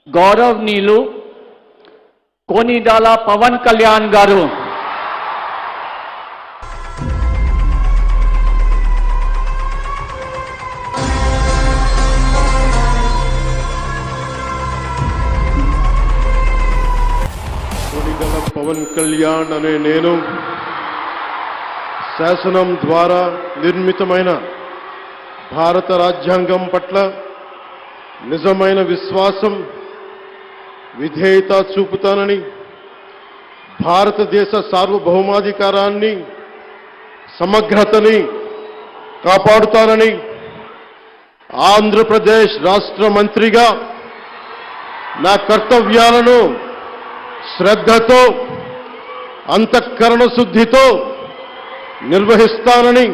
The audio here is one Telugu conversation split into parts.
గౌరవనీయులు కోనిడాల పవన్ కళ్యాణ్ గారు కోనిడాల పవన్ కళ్యాణ్ అనే నేను శాసనం ద్వారా నిర్మితమైన భారత రాజ్యాంగం పట్ల నిజమైన విశ్వాసం విధేయత చూపుతానని, భారతదేశ సార్వభౌమాధికారాన్ని సమగ్రతని కాపాడుతానని, ఆంధ్రప్రదేశ్ రాష్ట్ర మంత్రిగా నా కర్తవ్యాలను శ్రద్ధతో అంతఃకరణ శుద్ధితో నిర్వహిస్తానని,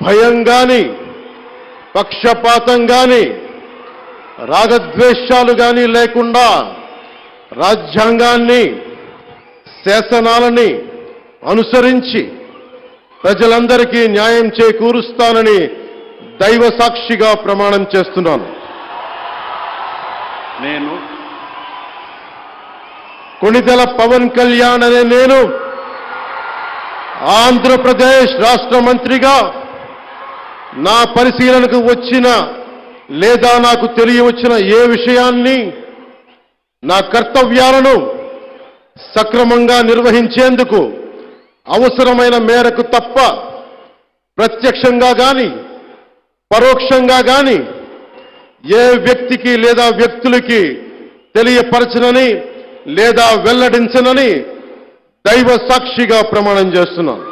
భయం గాని పక్షపాతం గాని రాగద్వేషాలు గాని లేకుండా రాజ్యాంగాన్ని శాసనాలని అనుసరించి ప్రజలందరికీ న్యాయం చేకూరుస్తానని దైవ సాక్షిగా ప్రమాణం చేస్తున్నాను. నేను కొణిదెల పవన్ కళ్యాణ్ అనే నేను ఆంధ్రప్రదేశ్ రాష్ట్ర మంత్రిగా నా పరిశీలనకు వచ్చిన లేదా నాకు తెలియవచ్చిన ఏ విషయాన్ని నా కర్తవ్యాలను సక్రమంగా నిర్వహించేందుకు అవసరమైన మేరకు తప్ప ప్రత్యక్షంగా గాని పరోక్షంగా గాని ఏ వ్యక్తికి లేదా వ్యక్తులకి తెలియపరచనని లేదా వెల్లడించనని దైవ సాక్షిగా ప్రమాణం చేస్తున్నాను.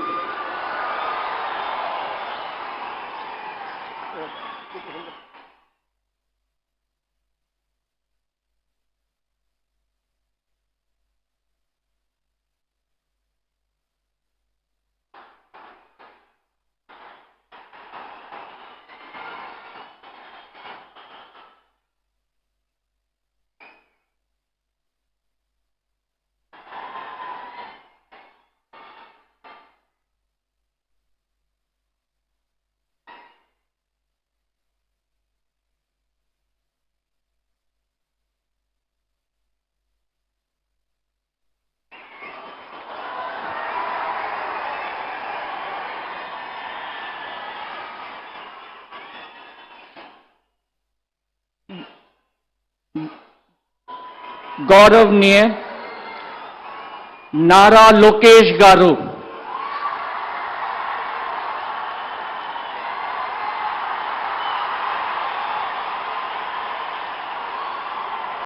గౌరవనీయ నారా లోకేష్ గారు